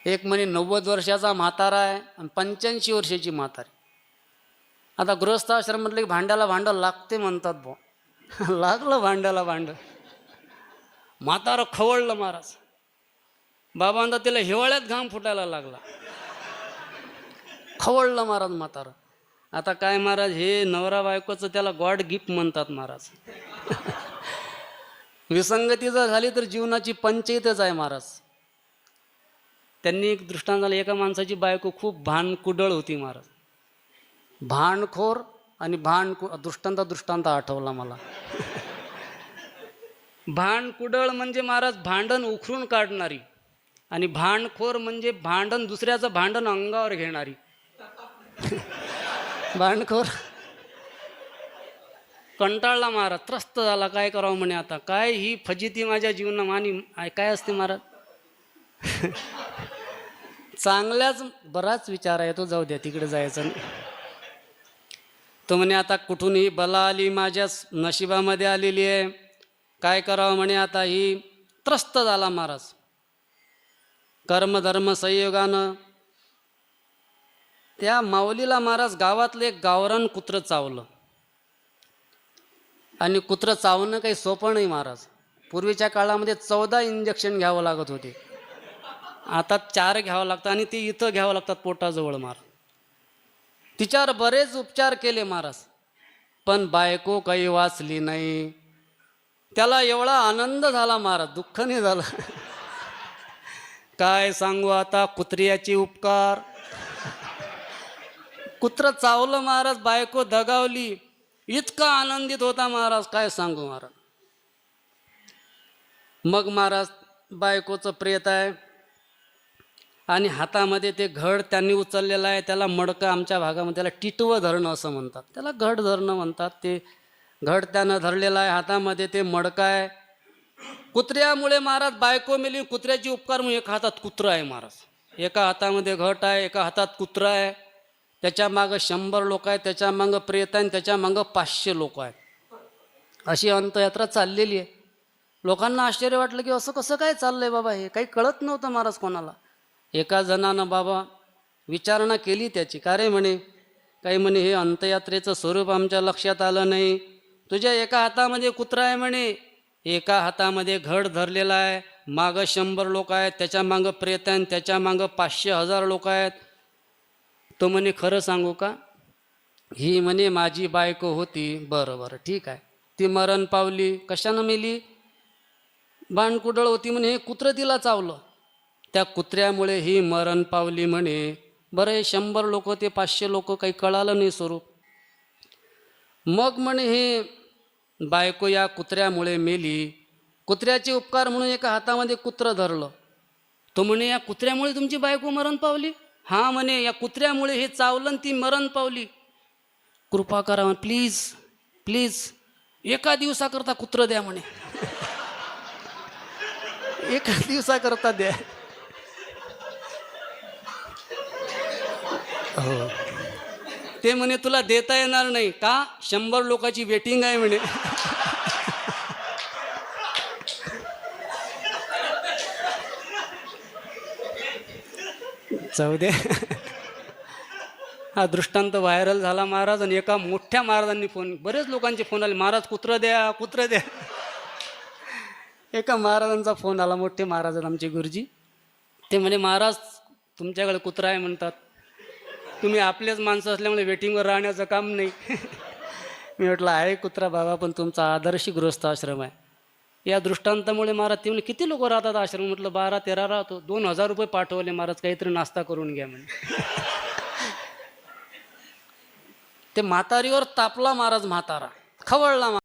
एक म्हणे 90 वर्षाचा म्हातारा आहे आणि 85 वर्षाची म्हातारी. आता गृहस्थाश्रम म्हटलं की भांड्याला भांडं लागते म्हणतात बुवा. लागलं भांड्याला भांडं. म्हातारं खवळलं महाराज. बाबांना त्याला हिवाळ्यात घाम फुटायला लागला. खवळलं महाराज म्हातारं. आता काय महाराज, हे नवरा बायकोचं त्याला गॉड गिफ्ट म्हणतात महाराज. विसंगती जर झाली तर जीवनाची पंचायतच आहे महाराज. त्यांनी एक दृष्टांत झालं, एका माणसाची बायको खूप भानकुडळ होती महाराज. भांडखोर आणि दृष्टांत आठवला मला. भांडकुडळ म्हणजे महाराज भांडण उखरून काढणारी, आणि भांडखोर म्हणजे दुसऱ्याचं भांडण अंगावर घेणारी. भांडखोर कंटाळला महाराज, त्रस्त झाला. काय करावं म्हणे, आता काय ही फजिती माझ्या जीवनात आणि काय असते महाराज. चांगल्याच बराच विचार आहे तो, जाऊ द्या तिकडे जायचं नाही. तो म्हणे आता कुठूनही बला आली माझ्या नशिबामध्ये आलेली आहे, काय करावं म्हणे. आता ही त्रस्त झाला महाराज. कर्मधर्म संयोगानं त्या माऊलीला महाराज गावातलं एक गावरान कुत्रं चावलं. आणि कुत्रं चावणं काही सोपं नाही महाराज. पूर्वीच्या काळामध्ये 14 इंजेक्शन घ्यावं लागत होते, आता 4 घ्यावं लागतं, आणि ते इथं घ्यावं लागतात पोटाजवळ महाराज. तिच्यावर बरेच उपचार केले महाराज, पण बायको काही वाचली नाही. त्याला एवढा आनंद झाला महाराज, दुःख नाही झालं. काय सांगू आता, कुत्र्याचे उपकार. कुत्रं चावलं महाराज, बायको दगावली, इतका आनंदित होता महाराज, काय सांगू महाराज. मग महाराज बायकोचं प्रेत आहे आणि हातामध्ये ते घड त्यांनी उचललेलं आहे. त्याला मडकं, आमच्या भागामध्ये त्याला टिटवं धरणं असं म्हणतात, त्याला घड धरणं म्हणतात. ते घड त्यानं धरलेलं आहे, हातामध्ये ते मडकं आहे. कुत्र्यामुळे महाराज बायको मेली, कुत्र्याची उपकार म्हणून एका हातात कुत्रं आहे महाराज. एका हातामध्ये घट आहे, एका हातात कुत्रं आहे. त्याच्या मागं 100 लोक आहेत, त्याच्या मागं प्रेत आहे, आणि त्याच्या मागं 500 लोक आहेत. अशी अंतयात्रा चाललेली आहे. लोकांना आश्चर्य वाटलं की असं कसं काय चाललंय बाबा, हे काही कळत नव्हतं महाराज कोणाला. एका जणानं बाबा विचारणा केली त्याची, का रे म्हणे, काही म्हणे हे अंतयात्रेचं स्वरूप आमच्या लक्षात आलं नाही. तुझ्या एका हातामध्ये कुत्रा आहे म्हणे, एका हातामध्ये घड धरलेला आहे, मागं 100 लोक आहेत, त्याच्या मागं प्रेत आहे, त्याच्या मागं 500,000 लोक आहेत. तो म्हणे खरं सांगू का, ही म्हणे माझी बायको होती. बरं ठीक आहे. ती मरण पावली. कशानं मेली? भांडकुदळ होती म्हणे, हे कुत्रं तिला चावलं, त्या कुत्र्यामुळे ही मरण पावली म्हणे. बरं, हे 100 लोक ते 500 लोक, काही कळालं नाही स्वरूप. मग म्हणे हे बायको या कुत्र्यामुळे मेली. कुत्र्याचे उपकार म्हणून एका हातामध्ये कुत्रं धरलं. तो म्हणे या कुत्र्यामुळे तुमची बायको मरण पावली? हां म्हणे, या कुत्र्यामुळे हे चावलं ती मरण पावली. कृपा करा प्लीज प्लीज, एका दिवसाकरता कुत्रं द्या म्हणे. एका दिवसाकरता द्या. हो, ते म्हणे तुला देता येणार नाही का, 100 लोकांची वेटिंग आहे म्हणे. जाऊ दे. हा दृष्टांत व्हायरल झाला महाराज, आणि एका मोठ्या महाराजांनी बरेच लोकांचे फोन आले, महाराज कुत्रं द्या कुत्रं द्या. एका महाराजांचा फोन आला, मोठे महाराज आहेत आमचे गुरुजी. ते म्हणे महाराज तुमच्याकडे कुत्रा आहे म्हणतात, तुम्ही आपलेच माणसं असल्यामुळे वेटिंगवर राहण्याचं काम नाही. मी म्हटलं आहे कुत्रा बाबा, पण तुमचा आदर्श गृहस्थ आश्रम आहे. या दृष्टांतामुळे महाराज ते म्हणे किती लोक राहतात आश्रम? म्हटलं 12-13 राहतो. 2,000 रुपये पाठवले महाराज, काहीतरी नाश्ता करून घ्या म्हणे. ते म्हातारीवर तापला महाराज, म्हातारा खवळला.